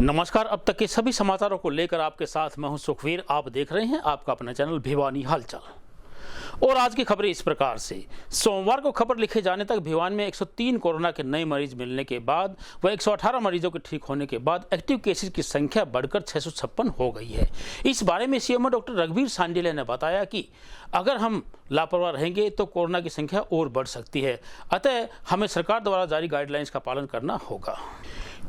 नमस्कार। अब तक के सभी समाचारों को लेकर आपके साथ मैं हूं सुखवीर। आप देख रहे हैं आपका अपना चैनल भिवानी हलचल। और आज की खबरें इस प्रकार से। सोमवार को खबर लिखे जाने तक भिवानी में 103 कोरोना के नए मरीज मिलने के बाद व 118 मरीजों के ठीक होने के बाद एक्टिव केसेस की संख्या बढ़कर 656 हो गई है। इस बारे में सीएमओ डॉक्टर रघुवीर सांडिल्य ने बताया कि अगर हम लापरवाह रहेंगे तो कोरोना की संख्या और बढ़ सकती है, अतः हमें सरकार द्वारा जारी गाइडलाइंस का पालन करना होगा।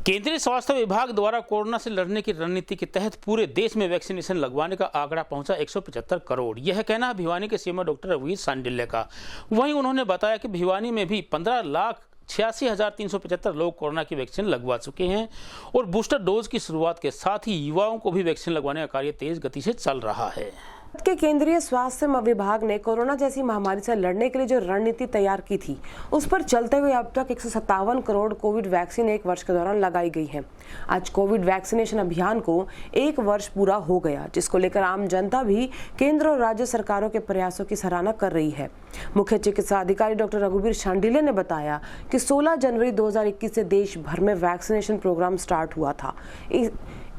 केंद्रीय स्वास्थ्य विभाग द्वारा कोरोना से लड़ने की रणनीति के तहत पूरे देश में वैक्सीनेशन लगवाने का आंकड़ा पहुंचा 175 करोड़। यह कहना है भिवानी के सीएमओ डॉक्टर रघुवीर सांडिल्य का। वहीं उन्होंने बताया कि भिवानी में भी 15,86,375 लोग कोरोना की वैक्सीन लगवा चुके हैं और बूस्टर डोज की शुरुआत के साथ ही युवाओं को भी वैक्सीन लगवाने का कार्य तेज गति से चल रहा है। भारत के केंद्रीय स्वास्थ्य विभाग ने कोरोना जैसी महामारी से लड़ने के लिए जो रणनीति तैयार की थी, उस पर चलते हुए अब तक 157 करोड़ कोविड वैक्सीन एक वर्ष के दौरान लगाई गई है। आज कोविड वैक्सीनेशन अभियान को एक वर्ष पूरा हो गया, जिसको लेकर आम जनता भी केंद्र और राज्य सरकारों के प्रयासों की सराहना कर रही है। मुख्य चिकित्सा अधिकारी डॉक्टर रघुवीर सांडिल्य ने बताया कि 16 जनवरी 2021 से देश भर में वैक्सीनेशन प्रोग्राम स्टार्ट हुआ था।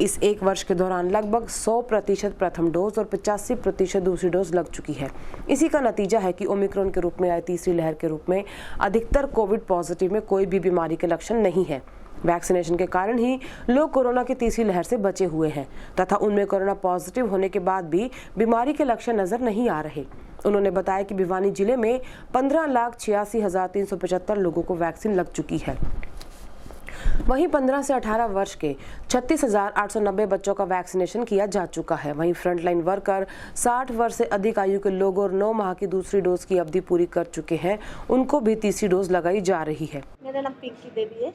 इस एक वर्ष के दौरान लगभग 100% प्रथम डोज और 85% दूसरी डोज लग चुकी है। इसी का नतीजा है कि ओमिक्रॉन के रूप में आई तीसरी लहर के रूप में अधिकतर कोविड पॉजिटिव में कोई भी बीमारी के लक्षण नहीं है। वैक्सीनेशन के कारण ही लोग कोरोना की तीसरी लहर से बचे हुए हैं तथा उनमें कोरोना पॉजिटिव होने के बाद भी बीमारी के लक्षण नजर नहीं आ रहे। उन्होंने बताया कि भिवानी जिले में 15,86,375 लोगों को वैक्सीन लग चुकी है। वहीं 15 से 18 वर्ष के 36,890 बच्चों का वैक्सीनेशन किया जा चुका है। वहीं फ्रंटलाइन वर्कर 60 वर्ष से अधिक आयु के लोग और 9 माह की दूसरी डोज की अवधि पूरी कर चुके हैं, उनको भी तीसरी डोज लगाई जा रही है। मेरा नाम पिंकी देवी है।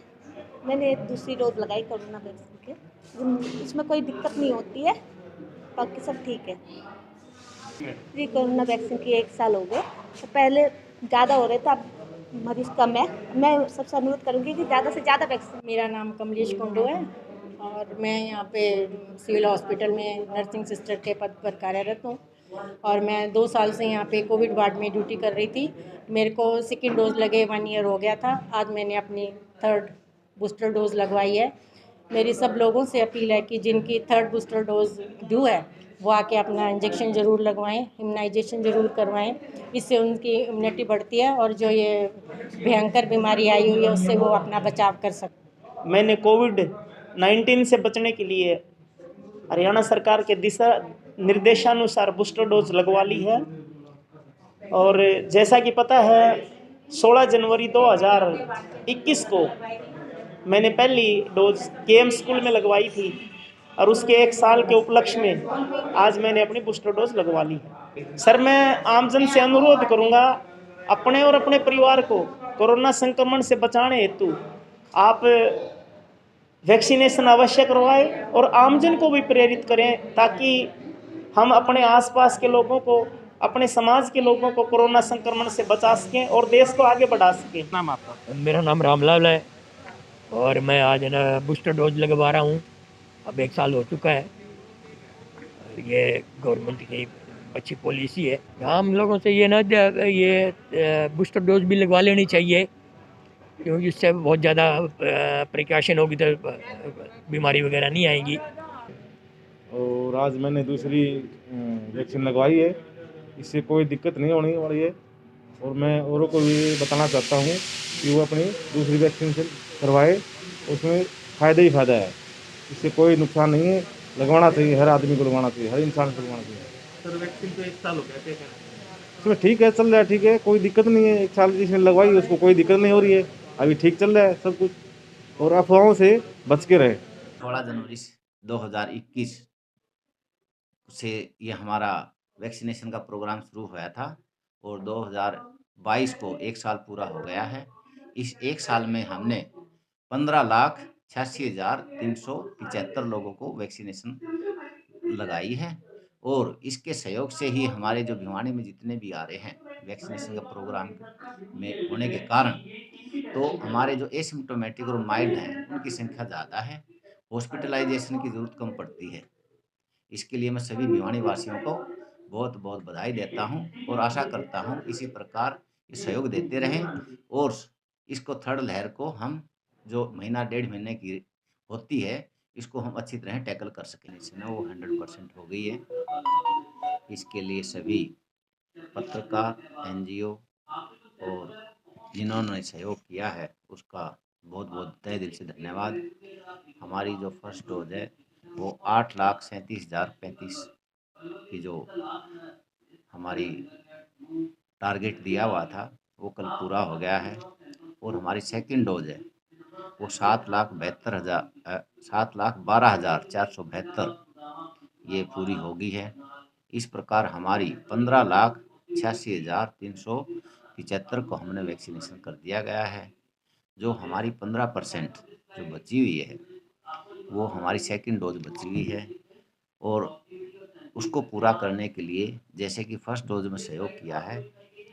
मैंने दूसरी डोज लगाई कोरोना वैक्सीन के। इसमें कोई दिक्कत नहीं होती है, बाकी सब ठीक है। फ्री कोरोना वैक्सीन की 1 साल हो गए, तो पहले ज़्यादा हो रहे थे, अब मरीज कम है। मैं सबसे अनुरोध करूँगी कि ज़्यादा से ज़्यादा वैक्सीन। मेरा नाम कमलेश कुंडू है और मैं यहाँ पे सिविल हॉस्पिटल में नर्सिंग सिस्टर के पद पर कार्यरत हूँ और मैं 2 साल से यहाँ पे कोविड वार्ड में ड्यूटी कर रही थी। मेरे को सेकेंड डोज लगे 1 ईयर हो गया था। आज मैंने अपनी 3rd बूस्टर डोज लगवाई है। मेरी सब लोगों से अपील है कि जिनकी 3rd बूस्टर डोज ड्यू है वो आके अपना इंजेक्शन ज़रूर लगवाएं, इम्यूनाइजेशन ज़रूर करवाएं। इससे उनकी इम्यूनिटी बढ़ती है और जो ये भयंकर बीमारी आई हुई है उससे वो अपना बचाव कर सकते। मैंने कोविड-19 से बचने के लिए हरियाणा सरकार के दिशा निर्देशानुसार बूस्टर डोज लगवा ली है और जैसा कि पता है 16 जनवरी 2021 को मैंने पहली डोज केएम स्कूल में लगवाई थी और उसके 1 साल के उपलक्ष्य में आज मैंने अपनी बूस्टर डोज लगवा ली है। सर, मैं आमजन से अनुरोध करूंगा, अपने और अपने परिवार को कोरोना संक्रमण से बचाने हेतु आप वैक्सीनेशन अवश्य करवाएं और आमजन को भी प्रेरित करें ताकि हम अपने आसपास के लोगों को, अपने समाज के लोगों को कोरोना संक्रमण से बचा सकें और देश को आगे बढ़ा सकें। नाम आपका? मेरा नाम रामलाल है और मैं आज ना बूस्टर डोज लगवा रहा हूँ। अब 1 साल हो चुका है। ये गवर्नमेंट की अच्छी पॉलिसी है। हम लोगों से ये ना ये बूस्टर डोज भी लगवा लेनी चाहिए, क्योंकि इससे बहुत ज़्यादा प्रिकॉशन होगी तो बीमारी वगैरह नहीं आएंगी। और आज मैंने दूसरी वैक्सीन लगवाई है, इससे कोई दिक्कत नहीं होने वाली है और मैं औरों को भी बताना चाहता हूँ कि वो अपनी दूसरी वैक्सीन से करवाए, उसमें फ़ायदा ही फ़ायदा है, इससे कोई नुकसान नहीं है। लगवाना चाहिए, हर आदमी को लगवाना चाहिए, हर इंसान को लगवाना चाहिए। सर, वैक्सीन तो 1 साल हो गया, इसमें ठीक है, चल रहा है, ठीक है, कोई दिक्कत नहीं है। 1 साल जिसने लगवाई उसको कोई दिक्कत नहीं हो रही है, अभी ठीक चल रहा है सब कुछ। और अफवाहों से बच के रहे। 16 जनवरी 2021 से ये हमारा वैक्सीनेशन का प्रोग्राम शुरू हुआ था और 2022 को 1 साल पूरा हो गया है। इस 1 साल में हमने 15,86,375 लोगों को वैक्सीनेशन लगाई है और इसके सहयोग से ही हमारे जो भिवानी में जितने भी आ रहे हैं वैक्सीनेशन का प्रोग्राम में होने के कारण, तो हमारे जो एसिम्प्टोमेटिक और माइल्ड हैं उनकी संख्या ज़्यादा है, हॉस्पिटलाइजेशन की ज़रूरत कम पड़ती है। इसके लिए मैं सभी भिवानी वासियों को बहुत बहुत बधाई देता हूं और आशा करता हूं इसी प्रकार सहयोग देते रहें और इसको 3rd लहर को हम जो महीना 1.5 महीने की होती है इसको हम अच्छी तरह टैकल कर सकें। इसमें वो 100% हो गई है। इसके लिए सभी पत्रकार, NGO और जिन्होंने सहयोग किया है उसका बहुत बहुत तहे दिल से धन्यवाद। हमारी जो फर्स्ट डोज है वो 8,37,035 की जो हमारी टारगेट दिया हुआ था वो कल पूरा हो गया है। और हमारी सेकंड डोज है वो 7,12,472 ये पूरी हो गई है। इस प्रकार हमारी 15,86,375 को हमने वैक्सीनेशन कर दिया गया है। जो हमारी 15% जो बची हुई है वो हमारी सेकंड डोज बची हुई है। और उसको पूरा करने के लिए जैसे कि फर्स्ट डोज में सहयोग किया है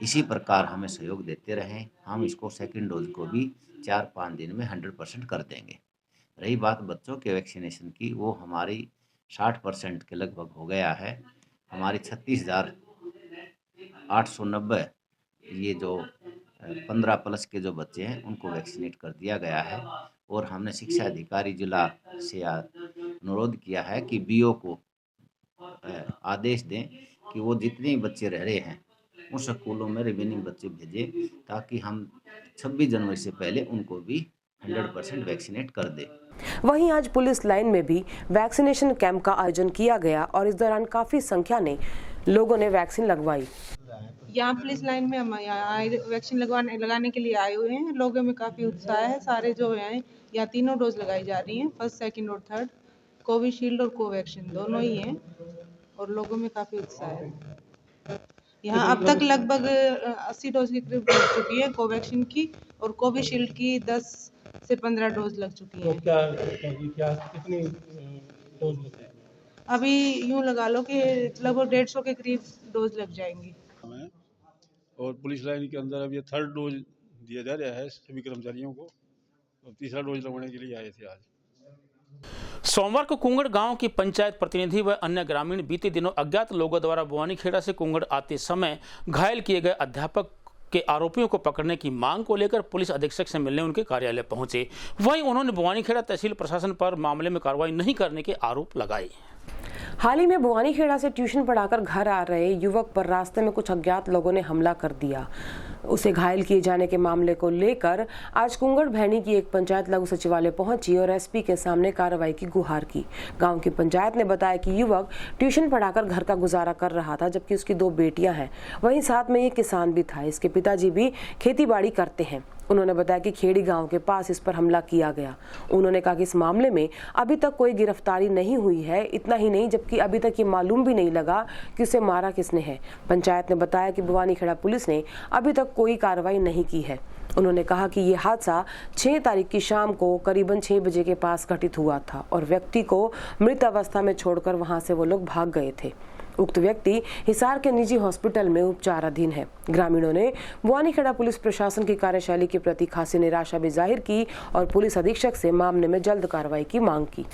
इसी प्रकार हमें सहयोग देते रहें। हम इसको सेकंड डोज को भी 4-5 दिन में 100% कर देंगे। रही बात बच्चों के वैक्सीनेशन की, वो हमारी 60% के लगभग हो गया है। हमारी 36,890 ये जो 15 प्लस के जो बच्चे हैं उनको वैक्सीनेट कर दिया गया है। और हमने शिक्षा अधिकारी जिला से अनुरोध किया है कि BO को आदेश दें कि वो जितने बच्चे रह रहे हैं उन स्कूलों में रिमेनिंग बच्चे भेजें ताकि हम 26 जनवरी से पहले उनको भी 100% वैक्सीनेट कर दें। वहीं आज पुलिस लाइन में भी वैक्सीनेशन कैंप का आयोजन किया गया और इस दौरान काफी संख्या में लोगों ने वैक्सीन लगवाई। यहाँ पुलिस लाइन में हम यहाँ वैक्सीन लगाने के लिए आए हुए हैं। लोगों में काफ़ी उत्साह है। सारे जो हैं यहाँ तीनों डोज लगाई जा रही हैं, फर्स्ट, सेकंड और थर्ड। कोविशील्ड और कोवैक्सीन दोनों ही हैं और लोगों में काफ़ी उत्साह है। यहाँ अब तक लगभग 80 डोज की करीब लग चुकी है कोवैक्सीन की, और कोविशील्ड की 10 से 15 डोज लग चुकी है। क्या कितनी डोज लगी? अभी यूँ लगा लो कि लगभग 150 के करीब डोज लग जाएंगी। और पुलिस लाइन के अंदर अब ये थर्ड डोज दिया जा रहा है सभी कर्मचारियों को, और तीसरा डोज लगवाने के लिए आए थे आज। सोमवार को कुंगड़ गांव की पंचायत प्रतिनिधि व अन्य ग्रामीण बीते दिनों अज्ञात लोगों द्वारा बुआनीखेड़ा से कुंगड़ आते समय घायल किए गए अध्यापक के आरोपियों को पकड़ने की मांग को लेकर पुलिस अधीक्षक से मिलने उनके कार्यालय पहुंचे। वहीं उन्होंने बुआनीखेड़ा तहसील प्रशासन पर मामले में कार्रवाई नहीं करने के आरोप लगाए। हाल ही में बुआनीखेड़ा से ट्यूशन पढ़ाकर घर आ रहे युवक पर रास्ते में कुछ अज्ञात लोगों ने हमला कर दिया। उसे घायल किए जाने के मामले को लेकर आज कुंगड़ भैनी की एक पंचायत लघु सचिवालय पहुंची और SP के सामने कार्रवाई की गुहार की। गांव की पंचायत ने बताया कि युवक ट्यूशन पढ़ाकर घर का गुजारा कर रहा था, जबकि उसकी 2 बेटियां हैं। वहीं साथ में ये किसान भी था। इसके पिताजी भी खेतीबाड़ी करते हैं। उन्होंने बताया कि खेड़ी गांव के पास इस पर हमला किया गया। उन्होंने कहा कि इस मामले में अभी तक कोई गिरफ्तारी नहीं हुई है। इतना ही नहीं, जबकि अभी तक ये मालूम भी नहीं लगा कि उसे मारा किसने है। पंचायत ने बताया कि बुआनीखेड़ा पुलिस ने अभी तक कोई कार्रवाई नहीं की है। उन्होंने कहा कि ये हादसा 6 तारीख की शाम को करीबन 6 बजे के पास घटित हुआ था और व्यक्ति को मृत अवस्था में छोड़कर वहां से वो लोग भाग गए थे। उक्त व्यक्ति हिसार के निजी हॉस्पिटल में उपचाराधीन है। ग्रामीणों ने बुआनीखेड़ा पुलिस प्रशासन की कार्यशैली के प्रति खासी निराशा भी जाहिर की और पुलिस अधीक्षक से मामले में जल्द कार्रवाई की मांग की।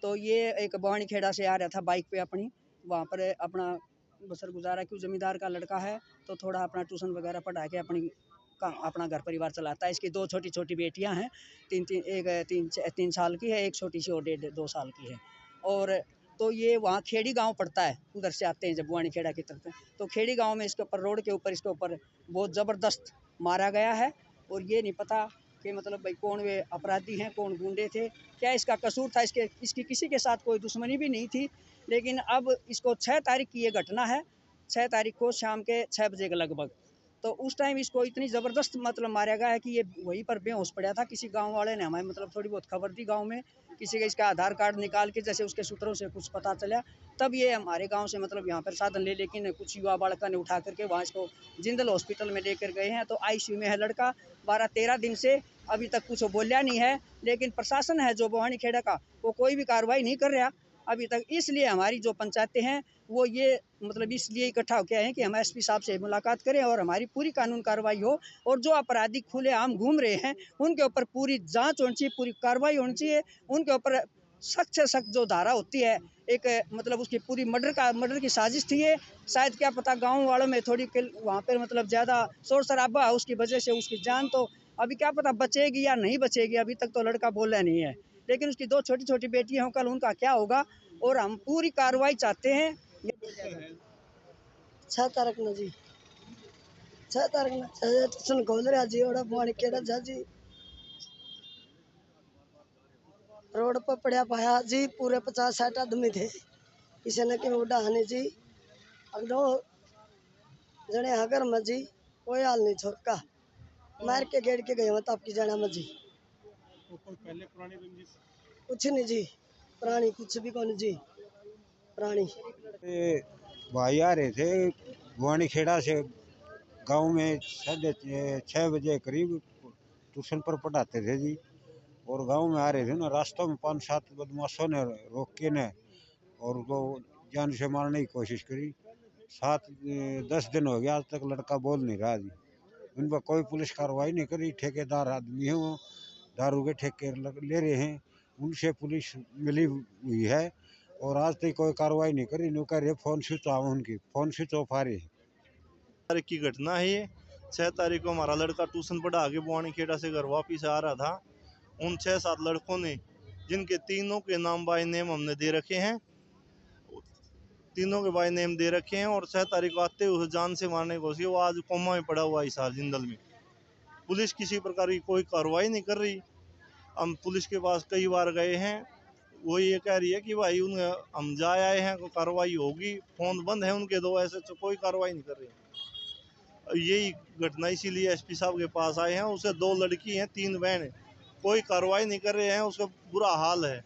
तो ये एक बुआनीखेड़ा से आ रहा था बाइक पे अपनी, वहाँ पर अपना बसर गुजारा, क्यों जमींदार का लड़का है तो थोड़ा अपना ट्यूशन वगैरह पढ़ा के अपना घर परिवार चलाता है। इसकी 2 छोटी छोटी बेटियां हैं, एक 3 साल की है, एक छोटी सी और 1.5-2 साल की है। और तो ये वहाँ खेड़ी गांव पड़ता है, उधर से आते हैं जब बुआनीखेड़ा की तरफ। तो खेड़ी गांव में इसके ऊपर रोड के ऊपर इसके ऊपर बहुत ज़बरदस्त मारा गया है। और ये नहीं पता कि मतलब भाई कौन वे अपराधी हैं, कौन गुंडे थे, क्या इसका कसूर था। इसकी किसी के साथ कोई दुश्मनी भी नहीं थी। लेकिन अब इसको 6 तारीख की ये घटना है, 6 तारीख को शाम के 6 बजे के लगभग। तो उस टाइम इसको इतनी ज़बरदस्त मतलब मारा गया है कि ये वहीं पर बेहोश पड़ा था। किसी गांव वाले ने हमें मतलब थोड़ी बहुत खबर दी गांव में, किसी का इसका आधार कार्ड निकाल के जैसे उसके सूत्रों से कुछ पता चला, तब ये हमारे गांव से मतलब यहाँ पर साधन ले, लेकिन कुछ युवा बालका ने उठा करके वहाँ इसको जिंदल हॉस्पिटल में लेकर गए हैं। तो ICU में है लड़का। 12-13 दिन से अभी तक कुछ बोलिया नहीं है। लेकिन प्रशासन है जो बुआनीखेड़ा का, वो कोई भी कार्रवाई नहीं कर रहा अभी तक। इसलिए हमारी जो पंचायतें हैं वो ये मतलब इसलिए इकट्ठा होकर आए हैं कि हम एसपी साहब से मुलाकात करें और हमारी पूरी कानून कार्रवाई हो, और जो अपराधी खुलेआम घूम रहे हैं उनके ऊपर पूरी जांच होनी चाहिए, पूरी कार्रवाई होनी चाहिए, उनके ऊपर सख्त से सख्त जो धारा होती है, एक मतलब उसकी पूरी मर्डर की साजिश थी ये। शायद क्या पता गाँव वालों में थोड़ी वहाँ पर मतलब ज़्यादा शोर शराबा है, उसकी वजह से उसकी जान तो अभी क्या पता बचेगी या नहीं बचेगी, अभी तक तो लड़का बोला नहीं है, लेकिन उसकी 2 छोटी छोटी बेटियां हों, कल उनका क्या होगा, और हम पूरी कार्रवाई चाहते हैं। 6 तारीख न जी 6 तारीख न सुन खोल रहा जी ओड़ा पानी केड़ा जा जी रोड पर पड़ा पाया जी, पूरे 50-60 आदमी थे, किसी ने क्यों उड़ा हने जी, अब 2 जने हगर में जी कोई हाल नहीं छोड़का मार के गेड़ के गए मत आपकी जाना में जी। पहले पुरानी रंजिश कुछ नहीं जी, पुरानी कुछ भी कौन जी पुरानी। भाई आ रहे थे भवानी खेड़ा से गांव में 6:30 बजे करीब ट्यूशन पर पढ़ाते थे जी, और गांव में आ रहे थे ना, रास्तों में 5-7 बदमाशों ने रोक के ने और वो जान से मारने की कोशिश करी। 7-10 दिन हो गया, आज तक लड़का बोल नहीं रहा जी, उन पर कोई पुलिस कार्रवाई नहीं करी। ठेकेदार आदमी है, वो दारू के ठेके ले रहे हैं, उनसे पुलिस मिली हुई है और आज तक कोई कार्रवाई नहीं करी। नो कह रहे फ़ोन स्विच ऑफ, उनकी फ़ोन स्विच ऑफ आ रही है। तारीख की घटना है ये। 6 तारीख को हमारा लड़का ट्यूशन पढ़ा के बुआनी खेड़ा से घर वापिस आ रहा था। उन 6-7 लड़कों ने, जिनके तीनों के नाम बाय नेम हमने दे रखे हैं, तीनों के बाय नेम दे रखे हैं, और 6 तारीख को आते हुए जान से मारने की कोशिश। वो आज कोमा में पड़ा हुआ इस जिंदल में। पुलिस किसी प्रकार की कोई कार्रवाई नहीं कर रही। हम पुलिस के पास कई बार गए हैं, वो ये कह रही है कि भाई हम जा आए हैं, कोई कार्रवाई होगी, फोन बंद है उनके 2, ऐसे तो कोई कार्रवाई नहीं कर रही। यही घटना इसीलिए एसपी साहब के पास आए हैं। उसे 2 लड़की हैं, 3 बहन है, कोई कार्रवाई नहीं कर रहे हैं, उसका बुरा हाल है।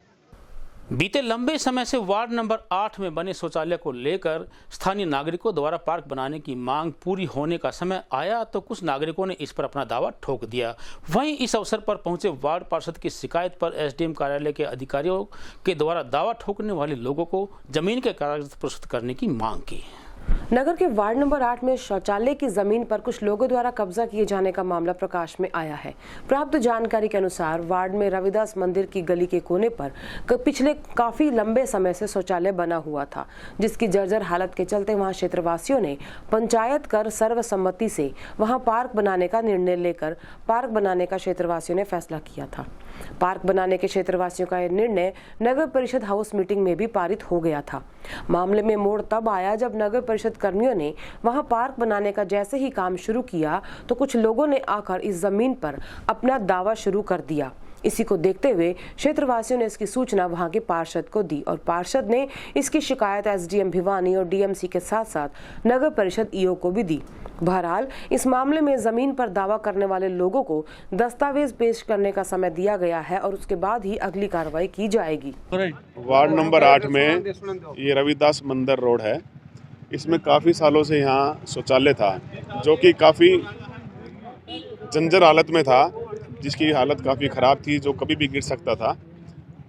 बीते लंबे समय से वार्ड नंबर 8 में बने शौचालय को लेकर स्थानीय नागरिकों द्वारा पार्क बनाने की मांग पूरी होने का समय आया तो कुछ नागरिकों ने इस पर अपना दावा ठोक दिया। वहीं इस अवसर पर पहुंचे वार्ड पार्षद की शिकायत पर एसडीएम कार्यालय के अधिकारियों के द्वारा दावा ठोकने वाले लोगों को जमीन के कागज प्रस्तुत करने की मांग की। नगर के वार्ड नंबर 8 में शौचालय की जमीन पर कुछ लोगों द्वारा कब्जा किए जाने का मामला प्रकाश में आया है। प्राप्त जानकारी के अनुसार वार्ड में रविदास मंदिर की गली के कोने पर पिछले काफी लंबे समय से शौचालय बना हुआ था, जिसकी जर्जर हालत के चलते वहां क्षेत्रवासियों ने पंचायत कर सर्वसम्मति से वहां पार्क बनाने का निर्णय लेकर पार्क बनाने का क्षेत्रवासियों ने फैसला किया था। पार्क बनाने के क्षेत्रवासियों का यह निर्णय नगर परिषद हाउस मीटिंग में भी पारित हो गया था। मामले में मोड़ तब आया जब नगर परिषद कर्मियों ने वहां पार्क बनाने का जैसे ही काम शुरू किया तो कुछ लोगों ने आकर इस जमीन पर अपना दावा शुरू कर दिया। इसी को देखते हुए क्षेत्रवासियों ने इसकी सूचना वहां के पार्षद को दी और पार्षद ने इसकी शिकायत एसडीएम भिवानी और डीएमसी के साथ साथ नगर परिषद ईओ को भी दी। बहरहाल इस मामले में जमीन पर दावा करने वाले लोगों को दस्तावेज पेश करने का समय दिया गया है और उसके बाद ही अगली कार्रवाई की जाएगी। वार्ड नंबर 8 में ये रविदास मंदिर रोड है। इसमें काफ़ी सालों से यहाँ शौचालय था जो कि काफ़ी जंजर हालत में था, जिसकी हालत काफ़ी ख़राब थी, जो कभी भी गिर सकता था।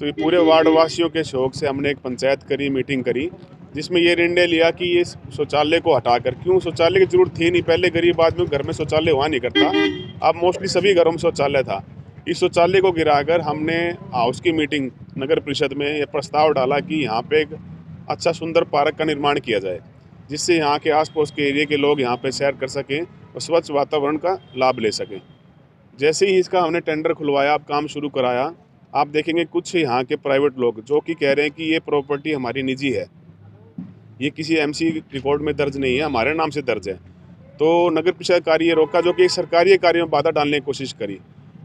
तो ये पूरे वार्ड वासियों के शौक से हमने एक पंचायत करी, मीटिंग करी, जिसमें ये निर्णय लिया कि ये शौचालय को हटाकर, क्यों शौचालय की जरूरत थी नहीं, पहले गरीब आदमी घर में शौचालय हुआ नहीं करता, अब मोस्टली सभी घरों में शौचालय था। इस शौचालय को गिराकर हमने हाउस की मीटिंग नगर परिषद में ये प्रस्ताव डाला कि यहाँ पे एक अच्छा सुंदर पार्क का निर्माण किया जाए, जिससे यहाँ के आसपास के एरिया के लोग यहाँ पे सैर कर सकें और स्वच्छ वातावरण का लाभ ले सकें। जैसे ही इसका हमने टेंडर खुलवाया, अब काम शुरू कराया, आप देखेंगे कुछ यहाँ के प्राइवेट लोग जो कि कह रहे हैं कि ये प्रॉपर्टी हमारी निजी है, ये किसी एमसी रिकॉर्ड में दर्ज नहीं है, हमारे नाम से दर्ज है। तो नगर परिषद कार्य ये रोका, जो कि सरकारी कार्य में बाधा डालने की कोशिश करी।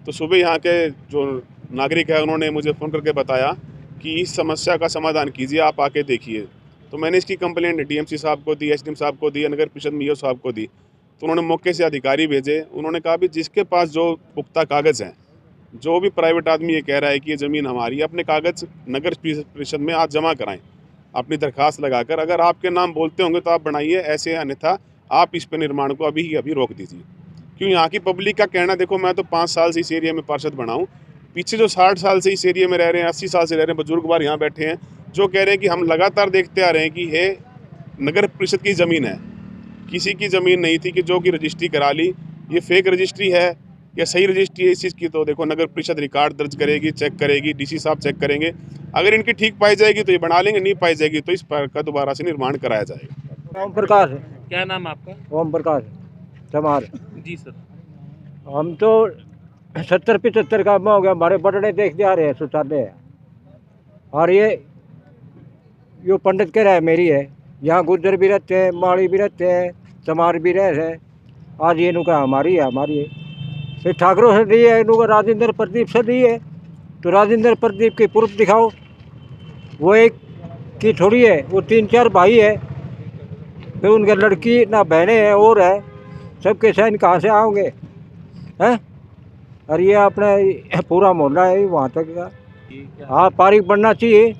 तो सुबह यहाँ के जो नागरिक है उन्होंने मुझे फ़ोन करके बताया कि इस समस्या का समाधान कीजिए, आप आके देखिए। तो मैंने इसकी कंप्लेंट डीएमसी साहब को दी, एसडीएम साहब को दी, नगर परिषद मीओ साहब को दी। तो उन्होंने मौके से अधिकारी भेजे। उन्होंने कहा भी जिसके पास जो पुख्ता कागज़ हैं, जो भी प्राइवेट आदमी ये कह रहा है कि ये ज़मीन हमारी है, अपने कागज़ नगर परिषद में आज जमा कराएं, अपनी दरख्वास्त लगाकर। अगर आपके नाम बोलते होंगे तो आप बनाइए, ऐसे अन्यथा आप इस पर निर्माण को अभी रोक दीजिए। क्यों यहाँ की पब्लिक का कहना, देखो मैं तो 5 साल से इस एरिया में पार्षद बना हूँ, पीछे जो 60 साल से इस एरिया में रह रहे हैं, 80 साल से रह रहे हैं बुजुर्ग बार यहाँ बैठे हैं, जो कह रहे हैं कि हम लगातार देखते आ रहे हैं कि ये नगर परिषद की ज़मीन है, किसी की ज़मीन नहीं थी कि जो कि रजिस्ट्री करा ली। ये फेक रजिस्ट्री है या सही रजिस्ट्री है इस चीज़ की तो देखो नगर परिषद रिकॉर्ड दर्ज करेगी, चेक करेगी, डीसी साहब चेक करेंगे। अगर इनकी ठीक पाई जाएगी तो ये बना लेंगे, नहीं पाई जाएगी तो इस पर का दोबारा से निर्माण कराया जाएगा। ओम प्रकाश। क्या नाम आपका? ओम प्रकाश चमार। जी सर। हम तो 70-75 का हो गया, हमारे बटने देखते आ रहे हैं, शौचालय है। और ये पंडित के रहे मेरी है, यहाँ गुज्जर भी रहते हैं, माड़ी भी रहते हैं, चमार भी रहे हैं। आज ये नुका हमारी है। फिर ठाकरों से दी है, इनका राजेंद्र प्रदीप से दी है, तो राजेंद्र प्रदीप की प्रूफ दिखाओ। वो एक की थोड़ी है, वो 3-4 भाई है, फिर उनके लड़की ना बहनें हैं और है, सबके साइन कहाँ से आओगे हैं? और ये अपने पूरा मोहल्ला है वहाँ तक का। हाँ, पारिक बनना चाहिए,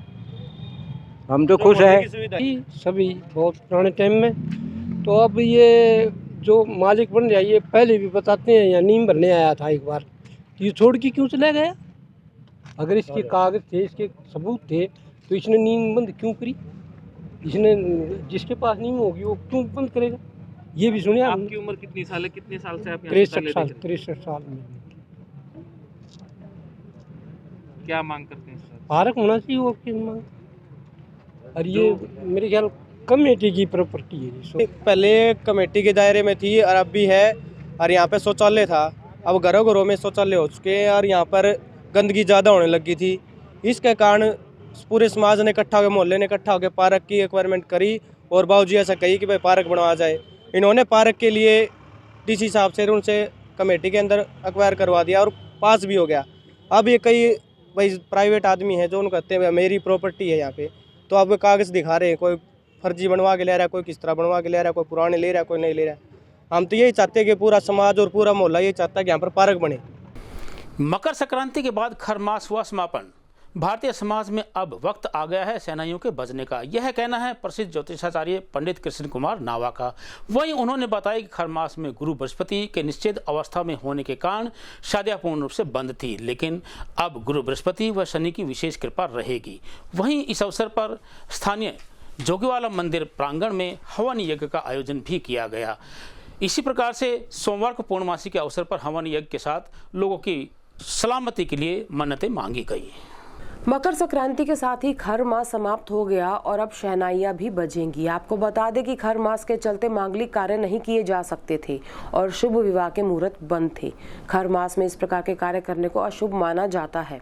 हम तो खुश हैं। सभी बहुत पुराने टाइम में, तो अब ये जो मालिक बन रहा है ये पहले भी बताते हैं, या नींव भरने आया था एक बार, ये छोड़ के क्यों चला गया? अगर इसके कागज थे, इसके सबूत थे, तो इसने नींव बंद क्यों करी? इसने जिसके पास नींव होगी वो क्यों बंद करेगा? ये भी सुनिए। आपकी उम्र कितनी साल है? कितने साल से आप यहाँ 63 साल में। क्या मांग करते हैं सर? पार्क होना चाहिए वो की मांग। और ये मेरे ख्याल कमेटी की प्रॉपर्टी है। पहले कमेटी के दायरे में थी और अब भी है, और यहाँ पे शौचालय था, अब घरों घरों में शौचालय हो चुके हैं और यहाँ पर गंदगी ज़्यादा होने लगी थी। इसके कारण पूरे समाज ने इकट्ठा होकर, मोहल्ले ने इकट्ठा होकर पार्क की रिक्वायरमेंट करी और बाबूजी ऐसा कही कि भाई पार्क बनवाया जाए। इन्होंने पार्क के लिए डीसी साहब से उनसे कमेटी के अंदर एक्वायर करवा दिया और पास भी हो गया। अब ये कई भाई प्राइवेट आदमी हैं जो उनको कहते हैं मेरी प्रॉपर्टी है यहाँ पे, तो अब कागज़ दिखा रहे हैं, कोई फर्जी बनवा के ले रहा है, कोई किस तरह बनवा के ले रहा है, कोई पुराने ले रहा है, कोई नहीं ले रहा है। हम तो यही चाहते हैं कि पूरा समाज और पूरा मोहल्ला ये चाहता है कि यहाँ पर पार्क बने। मकर संक्रांति के बाद खरमास हुआ समापन। भारतीय समाज में अब वक्त आ गया है सेनाइयों के बजने का, यह कहना है प्रसिद्ध ज्योतिषाचार्य पंडित कृष्ण कुमार नावा का। वहीं उन्होंने बताया कि खरमास में गुरु बृहस्पति के निश्चित अवस्था में होने के कारण शादियां पूर्ण रूप से बंद थी, लेकिन अब गुरु बृहस्पति व शनि की विशेष कृपा रहेगी। वहीं इस अवसर पर स्थानीय जोगीवाला मंदिर प्रांगण में हवन यज्ञ का आयोजन भी किया गया। इसी प्रकार से सोमवार को पूर्णमासी के अवसर पर हवन यज्ञ के साथ लोगों की सलामती के लिए मन्नतें मांगी गई। मकर संक्रांति के साथ ही खर मास समाप्त हो गया और अब शहनाइयां भी बजेंगी। आपको बता दें कि खर मास के चलते मांगलिक कार्य नहीं किए जा सकते थे और शुभ विवाह के मुहूर्त बंद थे। खर मास में इस प्रकार के कार्य करने को अशुभ माना जाता है।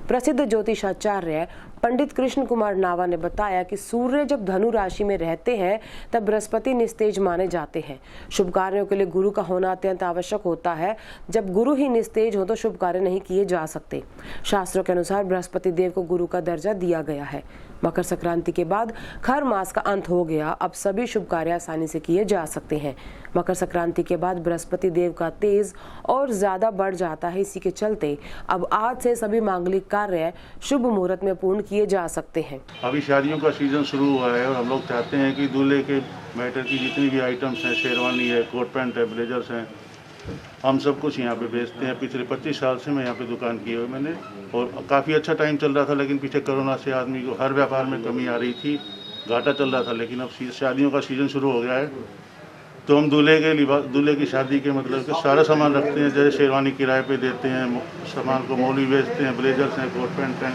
प्रसिद्ध ज्योतिषाचार्य पंडित कृष्ण कुमार नावा ने बताया कि सूर्य जब धनु राशि में रहते हैं तब बृहस्पति निस्तेज माने जाते हैं। शुभ कार्यों के लिए गुरु का होना अत्यंत आवश्यक होता है। जब गुरु ही निस्तेज हो तो शुभ कार्य नहीं किए जा सकते। शास्त्रों के अनुसार बृहस्पति देव को गुरु का दर्जा दिया गया है। मकर संक्रांति के बाद खर मास का अंत हो गया, अब सभी शुभ कार्य आसानी से किए जा सकते हैं। मकर संक्रांति के बाद बृहस्पति देव का तेज और ज्यादा बढ़ जाता है, इसी के चलते अब आज से सभी मांगलिक कार्य शुभ मुहूर्त में पूर्ण किए जा सकते हैं। अभी शादियों का सीजन शुरू हुआ है और हम लोग चाहते हैं कि दूल्हे के मैटर की जितनी भी आइटम्स हैं, शेरवानी है, कोट पैंट है, ब्लेजर्स हैं, हम सब कुछ यहाँ पे बेचते हैं। पिछले 25 साल से मैं यहाँ पे दुकान की हुई मैंने, और काफ़ी अच्छा टाइम चल रहा था, लेकिन पीछे कोरोना से आदमी को हर व्यापार में कमी आ रही थी, घाटा चल रहा था। लेकिन अब शादियों का सीज़न शुरू हो गया है, तो हम दूल्हे की शादी के मतलब के सारा सामान रखते हैं। जैसे शेरवानी किराए पे देते हैं, सामान को मौली बेचते हैं, ब्लेजर्स हैं, कोट पैंट हैं,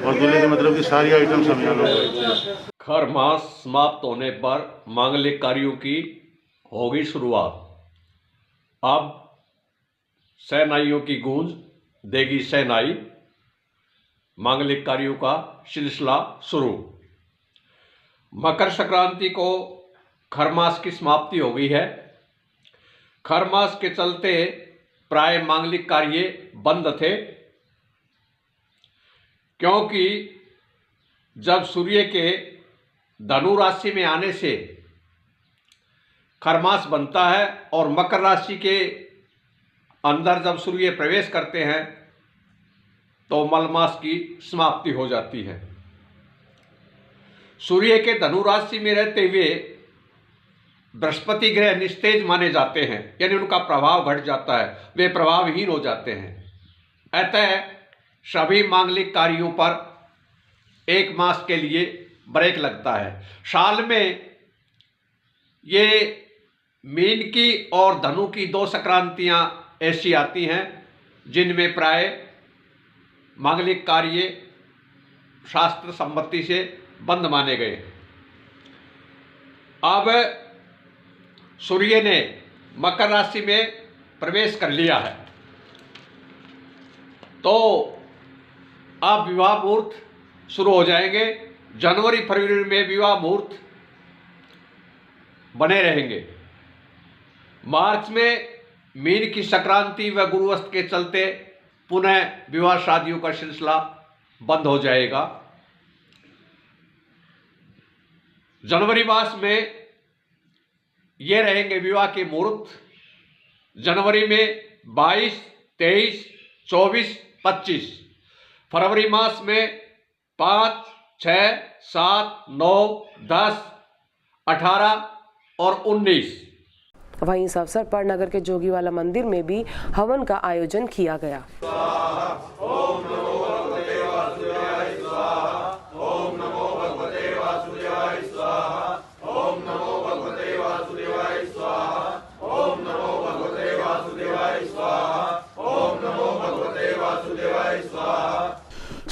और दूल्हे के मतलब की सारी आइटम्स हम यहाँ लोग बेचते हैं। खर मास समाप्त होने पर मांगलिक कार्यों की होगी शुरुआत। अब शहनाइयों की गूंज देगी शहनाई, मांगलिक कार्यों का सिलसिला शुरू। मकर संक्रांति को खरमास की समाप्ति हो गई है। खरमास के चलते प्राय मांगलिक कार्य बंद थे, क्योंकि जब सूर्य के धनु राशि में आने से खरमास बनता है और मकर राशि के अंदर जब सूर्य प्रवेश करते हैं तो मलमास की समाप्ति हो जाती है। सूर्य के धनु राशि में रहते हुए बृहस्पति ग्रह निस्तेज माने जाते हैं, यानी उनका प्रभाव घट जाता है, वे प्रभावहीन हो जाते हैं। अतः सभी मांगलिक कार्यों पर एक मास के लिए ब्रेक लगता है। साल में ये मीन की और धनु की 2 संक्रांतियाँ ऐसी आती हैं जिनमें प्राय मांगलिक कार्य शास्त्र सम्मति से बंद माने गए। अब सूर्य ने मकर राशि में प्रवेश कर लिया है, तो अब विवाह मुहूर्त शुरू हो जाएंगे। जनवरी फरवरी में विवाह मुहूर्त बने रहेंगे। मार्च में मीन की संक्रांति व गुरुवस्त के चलते पुनः विवाह शादियों का सिलसिला बंद हो जाएगा। जनवरी मास में ये रहेंगे विवाह के मुहूर्त। जनवरी में 22, 23, 24, 25। फरवरी मास में 5, 6, 7, 9, 10, 18 और 19। वहीं इस अवसर पर नगर के जोगीवाला मंदिर में भी हवन का आयोजन किया गया।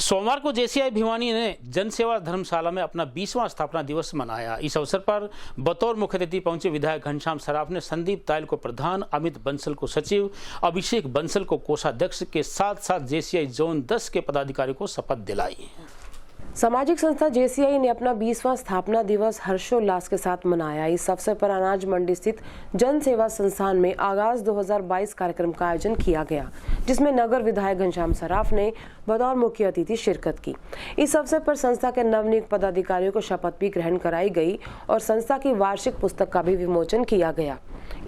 सोमवार को जेसीआई भिवानी ने जन सेवा धर्मशाला में अपना 20वां स्थापना दिवस मनाया। इस अवसर पर बतौर मुख्य अतिथि पहुंचे विधायक घनश्याम सराफ ने संदीप तायल को प्रधान, अमित बंसल को सचिव, अभिषेक बंसल को कोषाध्यक्ष के साथ साथ जेसीआई जोन 10 के पदाधिकारियों को शपथ दिलाई। सामाजिक संस्था जेसीआई ने अपना 20वां स्थापना दिवस हर्षोल्लास के साथ मनाया। इस अवसर पर अनाज मंडी स्थित जन सेवा संस्थान में आगाज 2022 कार्यक्रम का आयोजन किया गया, जिसमें नगर विधायक घनश्याम सराफ ने बतौर मुख्य अतिथि शिरकत की। इस अवसर पर संस्था के नवनियुक्त पदाधिकारियों को शपथ भी ग्रहण कराई गई और संस्था की वार्षिक पुस्तक का भी विमोचन किया गया।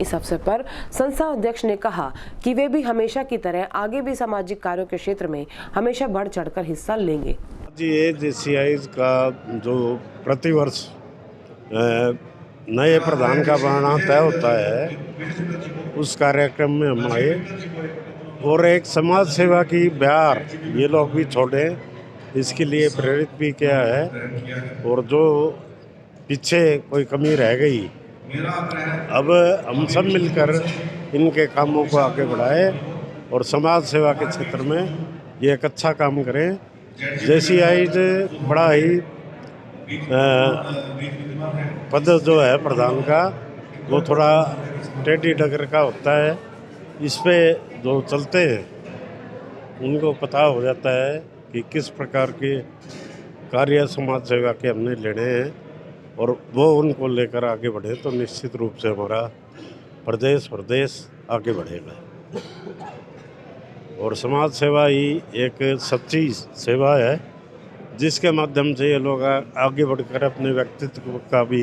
इस अवसर पर संस्था अध्यक्ष ने कहा कि वे भी हमेशा की तरह आगे भी सामाजिक कार्यों के क्षेत्र में हमेशा बढ़ चढ़कर हिस्सा लेंगे। ये जेसीआई का जो प्रतिवर्ष नए प्रधान का बनना तय होता है, उस कार्यक्रम में हम आए और एक समाज सेवा की बयार ये लोग भी छोड़े, इसके लिए प्रेरित भी किया है। और जो पीछे कोई कमी रह गई, अब हम सब मिलकर इनके कामों को आगे बढ़ाए और समाज सेवा के क्षेत्र में ये एक अच्छा काम करें। जेसीआई बड़ा ही पद जो है प्रधान का, वो थोड़ा टेढ़ी डगर का होता है। इस पे जो चलते हैं उनको पता हो जाता है कि किस प्रकार के कार्य समाज सेवा के हमने लेने हैं और वो उनको लेकर आगे बढ़े तो निश्चित रूप से हमारा प्रदेश आगे बढ़ेगा। और समाज सेवा ही एक सच्ची सेवा है, जिसके माध्यम से ये लोग आगे बढ़कर अपने व्यक्तित्व का भी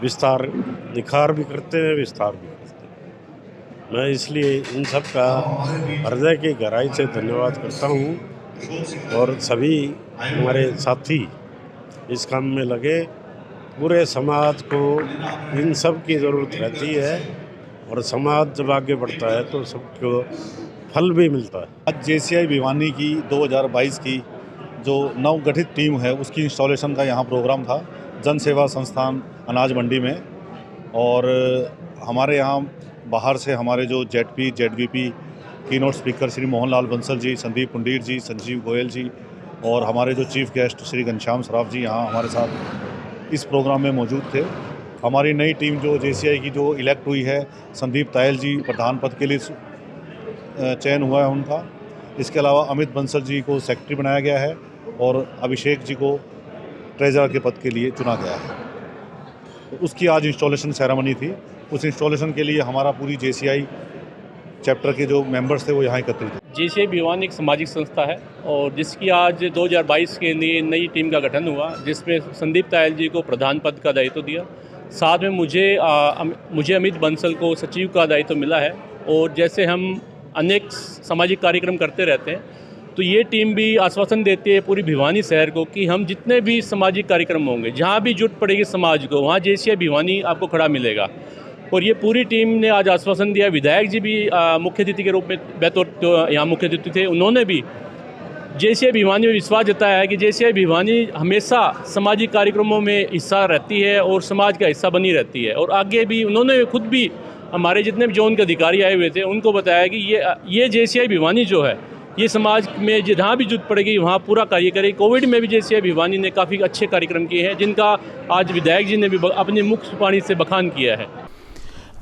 विस्तार, निखार भी करते हैं, विस्तार भी करते हैं। मैं इसलिए इन सब का हृदय की गहराई से धन्यवाद करता हूँ और सभी हमारे साथी इस काम में लगे। पूरे समाज को इन सब की ज़रूरत रहती है और समाज जब आगे बढ़ता है तो सबको फल भी मिलता है। आज जेसीआई भिवानी की 2022 की जो नवगठित टीम है उसकी इंस्टॉलेशन का यहाँ प्रोग्राम था जन सेवा संस्थान अनाज मंडी में। और हमारे यहाँ बाहर से हमारे जो ZP ZVP keynote speaker Shri Mohanlal Bansal ji, Sandeep Pundir ji, Sanjeev Goyal ji और हमारे जो चीफ गेस्ट श्री घनश्याम सराफ जी यहाँ हमारे साथ इस प्रोग्राम में मौजूद थे। हमारी नई टीम जो जेसीआई की जो इलेक्ट हुई है, संदीप तायल जी प्रधान पद के लिए चयन हुआ है उनका। इसके अलावा अमित बंसल जी को सेक्रेटरी बनाया गया है और अभिषेक जी को ट्रेजरर के पद के लिए चुना गया है। तो उसकी आज इंस्टॉलेशन सेरेमनी थी। उस इंस्टॉलेशन के लिए हमारा पूरी जेसीआई चैप्टर के जो मेंबर्स थे वो यहाँ एकत्रित थे। जेसीआई भिवानी एक सामाजिक संस्था है और जिसकी आज 2022 के लिए नई टीम का गठन हुआ, जिसमें संदीप तायल जी को प्रधान पद का दायित्व दिया। साथ में मुझे अमित बंसल को सचिव का दायित्व मिला है। और जैसे हम अनेक सामाजिक कार्यक्रम करते रहते हैं, तो ये टीम भी आश्वासन देती है पूरी भिवानी शहर को कि हम जितने भी सामाजिक कार्यक्रम होंगे, जहाँ भी जुट पड़ेगी समाज को, वहाँ जेसीआई भिवानी आपको खड़ा मिलेगा। और ये पूरी टीम ने आज आश्वासन दिया। विधायक जी भी मुख्य अतिथि के रूप में बतौर यहाँ मुख्य अतिथि थे, उन्होंने भी JCI भिवानी में विश्वास जताया है कि JCI भिवानी हमेशा सामाजिक कार्यक्रमों में हिस्सा रहती है और समाज का हिस्सा बनी रहती है। और आगे भी उन्होंने खुद भी हमारे जितने भी जोन के अधिकारी आए हुए थे उनको बताया कि ये JCI भिवानी जो है ये समाज में जहाँ भी जरूरत पड़ेगी वहाँ पूरा कार्य करेगी। कोविड में भी JCI भिवानी ने काफ़ी अच्छे कार्यक्रम किए हैं जिनका आज विधायक जी ने भी अपनी मुख्य वाणी से बखान किया है।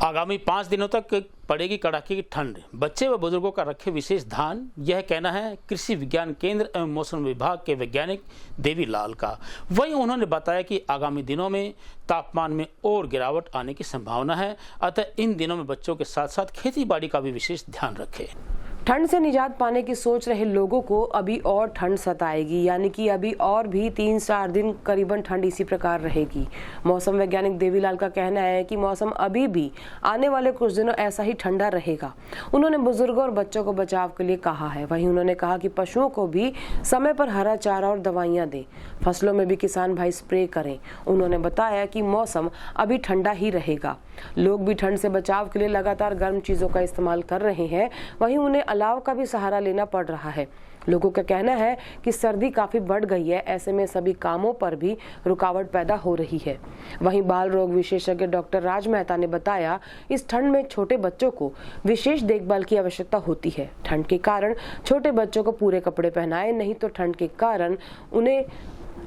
आगामी 5 दिनों तक पड़ेगी कड़ाके की ठंड, बच्चे व बुजुर्गों का रखे विशेष ध्यान, यह कहना है कृषि विज्ञान केंद्र एवं मौसम विभाग के वैज्ञानिक देवीलाल का। वहीं उन्होंने बताया कि आगामी दिनों में तापमान में और गिरावट आने की संभावना है, अतः इन दिनों में बच्चों के साथ साथ खेती बाड़ी का भी विशेष ध्यान रखें। ठंड से निजात पाने की सोच रहे लोगों को अभी और ठंड सताएगी, यानी कि अभी और भी 3-4 दिन करीबन ठंड इसी प्रकार रहेगी। मौसम वैज्ञानिक देवीलाल का कहना है कि मौसम अभी भी आने वाले कुछ दिनों ऐसा ही ठंडा रहेगा। उन्होंने बुजुर्गों और बच्चों को बचाव के लिए कहा है। वहीं उन्होंने कहा कि पशुओं को भी समय पर हरा चारा और दवाइयां दें, फसलों में भी किसान भाई स्प्रे करें। उन्होंने बताया कि मौसम अभी ठंडा ही रहेगा, लोग भी ठंड से बचाव के लिए लगातार गर्म चीजों का इस्तेमाल कर रहे हैं। वहीं उन्हें अलाव का भी सहारा लेना पड़ रहा है। लोगों का कहना है कि सर्दी काफी बढ़ गई है, ऐसे में सभी कामों पर भी रुकावट पैदा हो रही है। वहीं बाल रोग विशेषज्ञ डॉक्टर राज मेहता ने बताया, इस ठंड में छोटे बच्चों को विशेष देखभाल की आवश्यकता होती है। ठंड के कारण छोटे बच्चों को पूरे कपड़े पहनाएं, नहीं तो ठंड के कारण उन्हें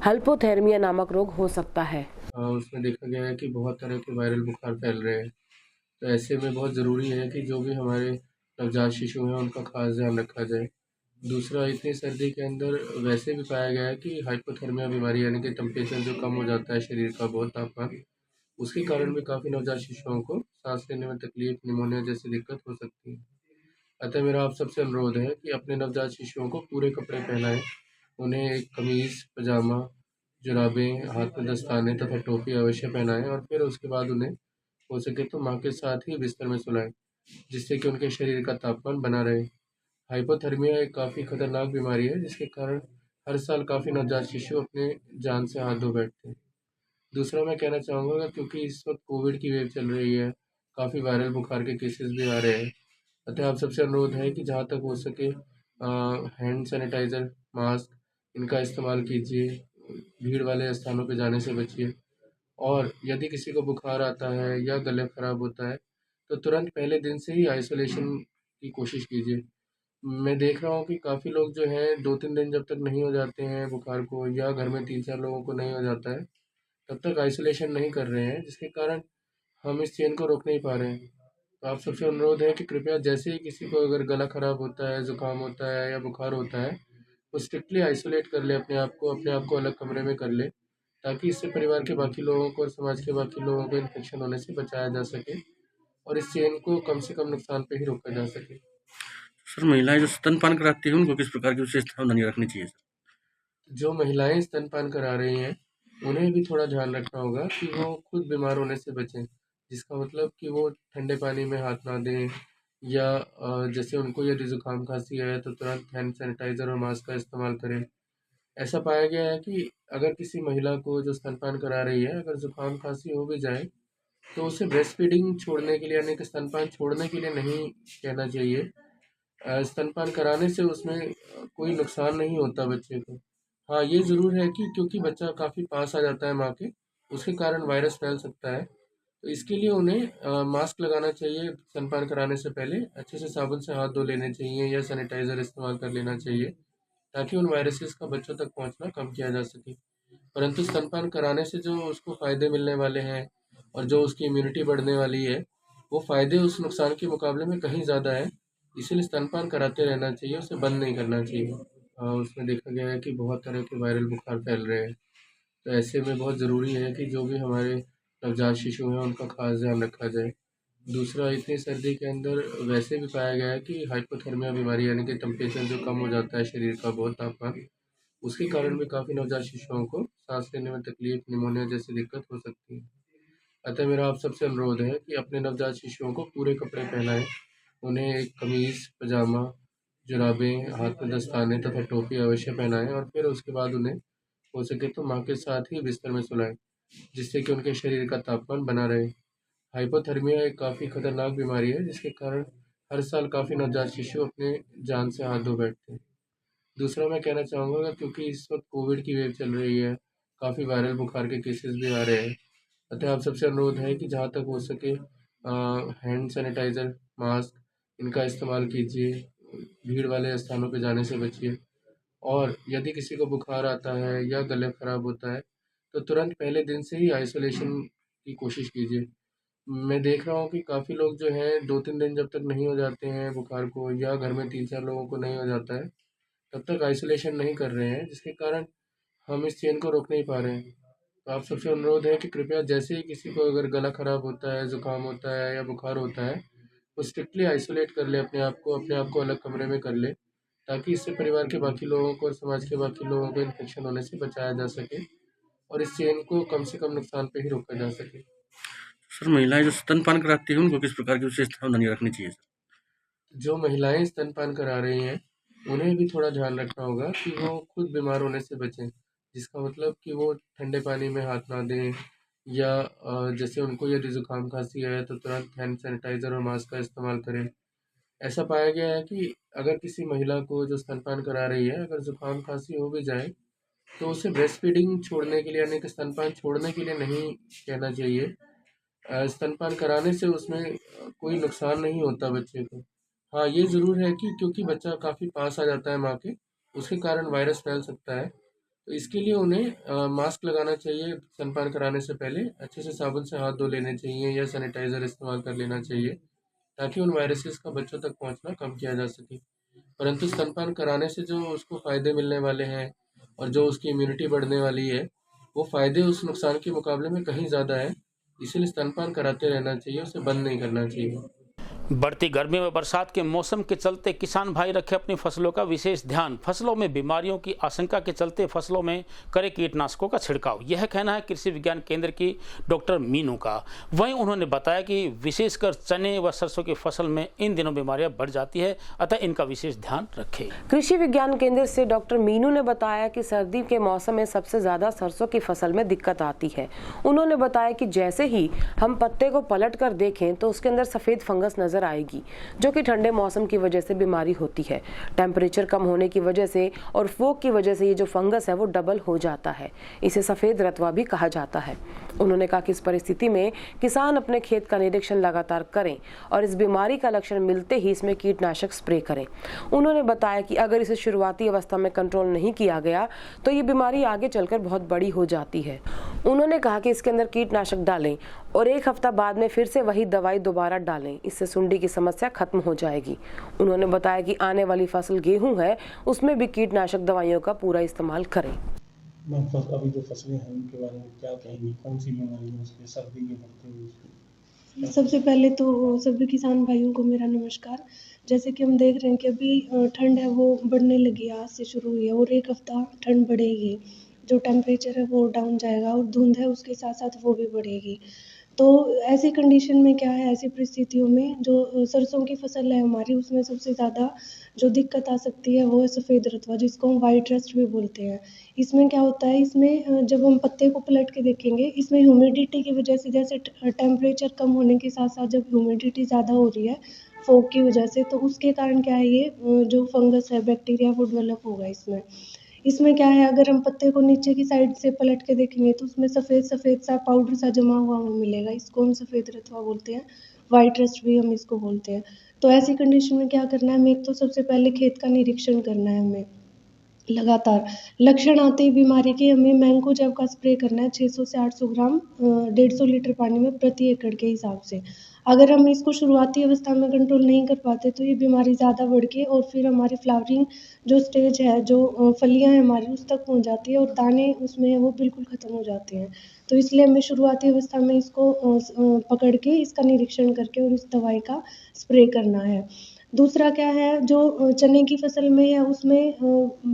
हाइपोथर्मिया नामक रोग हो सकता है। उसमें देखा गया है कि बहुत तरह के वायरल बुखार फैल रहे हैं, तो ऐसे में बहुत ज़रूरी है कि जो भी हमारे नवजात शिशु हैं उनका खास ध्यान रखा जाए। दूसरा, इतनी सर्दी के अंदर वैसे भी पाया गया है कि हाइपोथर्मिया बीमारी यानी कि टेम्परेचर जो कम हो जाता है शरीर का बहुत तापमान, उसके कारण भी काफ़ी नवजात शिशुओं को सांस लेने में तकलीफ, निमोनिया जैसी दिक्कत हो सकती है। अतः मेरा आप सबसे अनुरोध है कि अपने नवजात शिशुओं को पूरे कपड़े पहनाएं, उन्हें एक कमीज़, पजामा, जुराबें, हाथ में दस्ताने तथा टोपी अवश्य पहनाएं और फिर उसके बाद उन्हें हो सके तो माँ के साथ ही बिस्तर में सुलाएं, जिससे कि उनके शरीर का तापमान बना रहे। हाइपोथर्मिया एक काफ़ी खतरनाक बीमारी है जिसके कारण हर साल काफ़ी नवजात शिशु अपने जान से हाथ धो बैठते हैं। दूसरा, मैं कहना चाहूँगा क्योंकि इस वक्त कोविड की वेव चल रही है, काफ़ी वायरल बुखार के केसेस भी आ रहे हैं, अतः आप सबसे अनुरोध है कि जहाँ तक हो सके हैंड सैनिटाइज़र, मास्क इनका इस्तेमाल कीजिए, भीड़ वाले स्थानों पे जाने से बचिए। और यदि किसी को बुखार आता है या गला ख़राब होता है तो तुरंत पहले दिन से ही आइसोलेशन की कोशिश कीजिए। मैं देख रहा हूँ कि काफ़ी लोग जो हैं 2-3 दिन जब तक नहीं हो जाते हैं बुखार को, या घर में 3-4 लोगों को नहीं हो जाता है, तब तक आइसोलेशन नहीं कर रहे हैं, जिसके कारण हम इस चेन को रोक नहीं पा रहे हैं। तो आप सबसे अनुरोध है कि कृपया जैसे ही किसी को अगर गला ख़राब होता है, ज़ुकाम होता है या बुखार होता है, वो स्ट्रिक्टली आइसोलेट कर ले अपने आप को अलग कमरे में कर ले, ताकि इससे परिवार के बाकी लोगों को और समाज के बाकी लोगों को इन्फेक्शन होने से बचाया जा सके और इस चेन को कम से कम नुकसान पे ही रोका जा सके। सर, महिलाएं जो स्तनपान कराती हैं उनको किस प्रकार की विशेष सावधानी रखनी चाहिए सर? जो महिलाएं स्तनपान करा रही हैं उन्हें भी थोड़ा ध्यान रखना होगा कि वो खुद बीमार होने से बचें, जिसका मतलब कि वो ठंडे पानी में हाथ ना दें, या जैसे उनको यदि ज़ुकाम खांसी है तो तुरंत हैंड सैनिटाइज़र और मास्क का इस्तेमाल करें। ऐसा पाया गया है कि अगर किसी महिला को जो स्तनपान करा रही है अगर ज़ुकाम खांसी हो भी जाए तो उसे ब्रेस्ट फीडिंग छोड़ने के लिए यानी कि स्तनपान छोड़ने के लिए नहीं कहना चाहिए। स्तनपान कराने से उसमें कोई नुकसान नहीं होता बच्चे को। हाँ, ये ज़रूर है कि क्योंकि बच्चा काफ़ी पास आ जाता है माँ के, उसके कारण वायरस फैल सकता है, तो इसके लिए उन्हें मास्क लगाना चाहिए। स्तनपान कराने से पहले अच्छे से साबुन से हाथ धो लेने चाहिए या सैनिटाइज़र इस्तेमाल कर लेना चाहिए, ताकि उन वायरसेस का बच्चों तक पहुंचना कम किया जा सके। परंतु स्तनपान कराने से जो उसको फ़ायदे मिलने वाले हैं और जो उसकी इम्यूनिटी बढ़ने वाली है, वो फ़ायदे उस नुकसान के मुकाबले में कहीं ज़्यादा है, इसीलिए स्तनपान कराते रहना चाहिए, उसे बंद नहीं करना चाहिए। उसमें देखा गया है कि बहुत तरह के वायरल बुखार फैल रहे हैं, तो ऐसे में बहुत ज़रूरी है कि जो भी हमारे नवजात शिशु हैं उनका खास ध्यान रखा जाए। दूसरा, इतनी सर्दी के अंदर वैसे भी पाया गया है कि हाइपोथर्मिया बीमारी यानी कि टेम्परेचर जो कम हो जाता है शरीर का बहुत तापमान, उसके कारण भी काफ़ी नवजात शिशुओं को सांस लेने में तकलीफ, निमोनिया जैसी दिक्कत हो सकती है। अतः मेरा आप सबसे अनुरोध है कि अपने नवजात शिशुओं को पूरे कपड़े पहनाएं, उन्हें एक कमीज़, पजामा, जुराबें, हाथ में दस्ताने तथा टोपी अवश्य पहनाएं और फिर उसके बाद उन्हें हो सके तो माँ के साथ ही बिस्तर में सुलाएं, जिससे कि उनके शरीर का तापमान बना रहे। हाइपोथर्मिया एक काफ़ी खतरनाक बीमारी है जिसके कारण हर साल काफ़ी नवजात शिशु अपने जान से हाथ धो बैठते हैं। दूसरा मैं कहना चाहूँगा क्योंकि इस वक्त कोविड की वेव चल रही है, काफ़ी वायरल बुखार के केसेस भी आ रहे हैं, अतः आप सबसे अनुरोध है कि जहाँ तक हो सके हैंड सैनिटाइज़र, मास्क इनका इस्तेमाल कीजिए, भीड़ वाले स्थानों पे जाने से बचिए और यदि किसी को बुखार आता है या गला ख़राब होता है तो तुरंत पहले दिन से ही आइसोलेशन की कोशिश कीजिए। मैं देख रहा हूँ कि काफ़ी लोग जो हैं 2-3 दिन जब तक नहीं हो जाते हैं बुखार को या घर में 3-4 लोगों को नहीं हो जाता है, तब तक आइसोलेशन नहीं कर रहे हैं, जिसके कारण हम इस चेन को रोक नहीं पा रहे हैं। तो आप सबसे अनुरोध है कि कृपया जैसे ही किसी को अगर गला ख़राब होता है, ज़ुकाम होता है या बुखार होता है, वो स्ट्रिक्टली आइसोलेट कर ले अपने आप को अलग कमरे में कर ले, ताकि इससे परिवार के बाकी लोगों को और समाज के बाकी लोगों को इन्फेक्शन होने से बचाया जा सके और इस चेन को कम से कम नुकसान पे ही रोका जा सके। सर महिलाएं जो स्तनपान कराती हैं उनको किस प्रकार की विशेष सावधानी रखनी चाहिए? जो महिलाएं स्तनपान करा रही हैं उन्हें भी थोड़ा ध्यान रखना होगा कि वो खुद बीमार होने से बचें, जिसका मतलब कि वो ठंडे पानी में हाथ ना दें या जैसे उनको यदि ज़ुकाम खांसी है तो तुरंत हैंड सैनिटाइज़र और मास्क का इस्तेमाल करें। ऐसा पाया गया है कि अगर किसी महिला को जो स्तनपान करा रही है अगर ज़ुकाम खांसी हो भी जाए तो उसे ब्रेस्ट फीडिंग छोड़ने के लिए यानी कि स्तनपान छोड़ने के लिए नहीं कहना चाहिए। स्तनपान कराने से उसमें कोई नुकसान नहीं होता बच्चे को। हाँ, ये ज़रूर है कि क्योंकि बच्चा काफ़ी पास आ जाता है माँ के, उसके कारण वायरस फैल सकता है। तो इसके लिए उन्हें मास्क लगाना चाहिए स्तनपान कराने से पहले, अच्छे से साबुन से हाथ धो लेने चाहिए या सैनिटाइज़र इस्तेमाल कर लेना चाहिए, ताकि उन वायरसेस का बच्चों तक पहुँचना कम किया जा सके। परंतु स्तनपान कराने से जो उसको फ़ायदे मिलने वाले हैं और जो उसकी इम्यूनिटी बढ़ने वाली है, वो फ़ायदे उस नुकसान के मुकाबले में कहीं ज़्यादा है। इसीलिए स्तनपान कराते रहना चाहिए, उसे बंद नहीं करना चाहिए। बढ़ती गर्मी व बरसात के मौसम के चलते किसान भाई रखे अपनी फसलों का विशेष ध्यान। फसलों में बीमारियों की आशंका के चलते फसलों में करें कीटनाशकों का छिड़काव। यह कहना है कृषि विज्ञान केंद्र की डॉक्टर मीनू का। वहीं उन्होंने बताया कि विशेषकर चने व सरसों की फसल में इन दिनों बीमारियां बढ़ जाती है, अतः इनका विशेष ध्यान रखें। कृषि विज्ञान केंद्र से डॉक्टर मीनू ने बताया कि सर्दी के मौसम में सबसे ज्यादा सरसों की फसल में दिक्कत आती है। उन्होंने बताया कि जैसे ही हम पत्ते को पलट कर देखें तो उसके अंदर सफेद फंगस नजर आएगी, जो कि ठंडे मौसम की वजह से बीमारी होती है। टेम्परेचर कम होने की वजह से और फोक की वजह से ये जो फंगस है वो डबल हो जाता है। इसे सफेद रतवा भी कहा जाता है। उन्होंने कहा कि इस परिस्थिति में किसान अपने खेत का निरीक्षण लगातार करें और इस बीमारी का लक्षण मिलते ही इसमें कीटनाशक स्प्रे करें। उन्होंने बताया कि अगर इसे शुरुआती अवस्था में कंट्रोल नहीं किया गया तो ये बीमारी आगे चलकर बहुत बड़ी हो जाती है। उन्होंने कहा कि इसके अंदर कीटनाशक डालें और एक हफ्ता बाद में फिर से वही दवाई दोबारा डालें, इससे सुंडी की समस्या खत्म हो जाएगी। उन्होंने बताया कि आने वाली फसल गेहूं है उसमें भी कीटनाशक दवाइयों का पूरा इस्तेमाल करें। अभी जो फसलें हैं उनके बारे में क्या कहेंगी, कौन सी बीमारी है उसमें, सर्दी के बढ़ते हुए? सबसे पहले तो सभी किसान भाइयों को मेरा नमस्कार। जैसे कि हम देख रहे हैं कि अभी ठंड है वो बढ़ने लगी है, आज से शुरू हुई है और एक हफ्ता ठंड बढ़ेगी। जो टेम्परेचर है वो डाउन जाएगा और धुंध है उसके साथ साथ वो भी बढ़ेगी। तो ऐसी कंडीशन में क्या है, ऐसी परिस्थितियों में जो सरसों की फसल है हमारी उसमें सबसे ज़्यादा जो दिक्कत आ सकती है वो है सफ़ेद रतवा, जिसको हम वाइट रस्ट भी बोलते हैं। इसमें क्या होता है, इसमें जब हम पत्ते को पलट के देखेंगे, इसमें ह्यूमिडिटी की वजह से, जैसे टेम्परेचर कम होने के साथ साथ जब ह्यूमिडिटी ज़्यादा हो रही है फोग की वजह से, तो उसके कारण क्या है, ये जो फंगस है बैक्टीरिया वो डेवलप होगा। इसमें क्या है, अगर हम पत्ते को नीचे की साइड से पलट के देखेंगे तो उसमें सफ़ेद सफ़ेद सा पाउडर सा जमा हुआ हमें मिलेगा। इसको हम सफ़ेद रतवा बोलते हैं, वाइट रस्ट भी हम इसको बोलते हैं। तो ऐसी कंडीशन में क्या करना है, हमें एक तो सबसे पहले खेत का निरीक्षण करना है। हमें लगातार लक्षण आते ही बीमारी के हमें मैंको जैव का स्प्रे करना है 600 से 800 ग्राम 150 लीटर पानी में प्रति एकड़ के हिसाब से। अगर हम इसको शुरुआती अवस्था में कंट्रोल नहीं कर पाते तो ये बीमारी ज़्यादा बढ़ के और फिर हमारी फ्लावरिंग जो स्टेज है, जो फलियां हैं हमारी, उस तक पहुंच जाती है और दाने उसमें वो बिल्कुल ख़त्म हो जाते हैं। तो इसलिए हमें शुरुआती अवस्था में इसको पकड़ के इसका निरीक्षण करके और इस दवाई का स्प्रे करना है। दूसरा क्या है, जो चने की फसल में है उसमें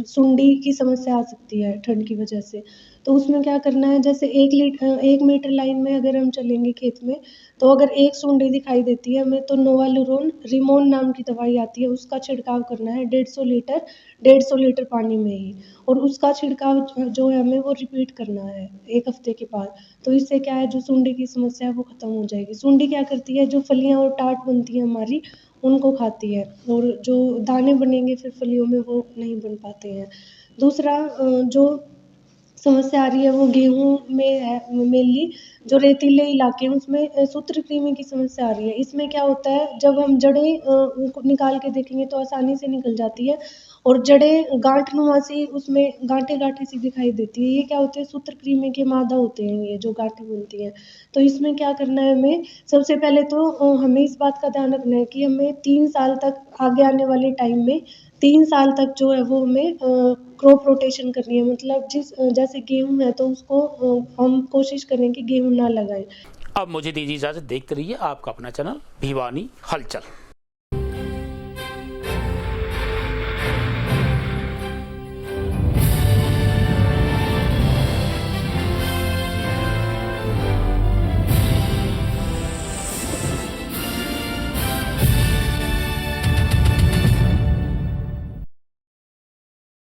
सुंडी की समस्या आ सकती है ठंड की वजह से। तो उसमें क्या करना है, जैसे 1 मीटर लाइन में अगर हम चलेंगे खेत में, तो अगर एक सुंडी दिखाई देती है हमें तो नोवालुरोन रिमोन नाम की दवाई आती है, उसका छिड़काव करना है 150 लीटर पानी में ही, और उसका छिड़काव जो है हमें वो रिपीट करना है 1 हफ्ते के बाद। तो इससे क्या है, जो सुंडी की समस्या है वो खत्म हो जाएगी। सुंडी क्या करती है, जो फलियां और टाट बनती है हमारी उनको खाती है, और जो दाने बनेंगे फिर फलियों में वो नहीं बन पाते हैं। दूसरा जो समस्या आ रही है वो गेहूँ में है, मेनली जो रेतीले इलाके हैं उसमें सूत्रकृमि की समस्या आ रही है। इसमें क्या होता है, जब हम जड़ें उनको निकाल के देखेंगे तो आसानी से निकल जाती है, और जड़ें गांठनुमा सी उसमें गांठें-गांठें सी दिखाई देती है। ये क्या होते हैं, सूत्रकृमि के मादा होते हैं ये जो गांठें बनती हैं। तो इसमें क्या करना है हमें, सबसे पहले तो हमें इस बात का ध्यान रखना है कि हमें 3 साल तक आगे आने वाले टाइम में 3 साल तक जो है वो हमें क्रॉप रोटेशन करनी है। मतलब जैसे गेहूँ है तो उसको हम कोशिश करें कि गेहूँ ना लगाएं। अब मुझे दीजिए इजाजत। देखते रहिए आपका अपना चैनल भिवानी हलचल।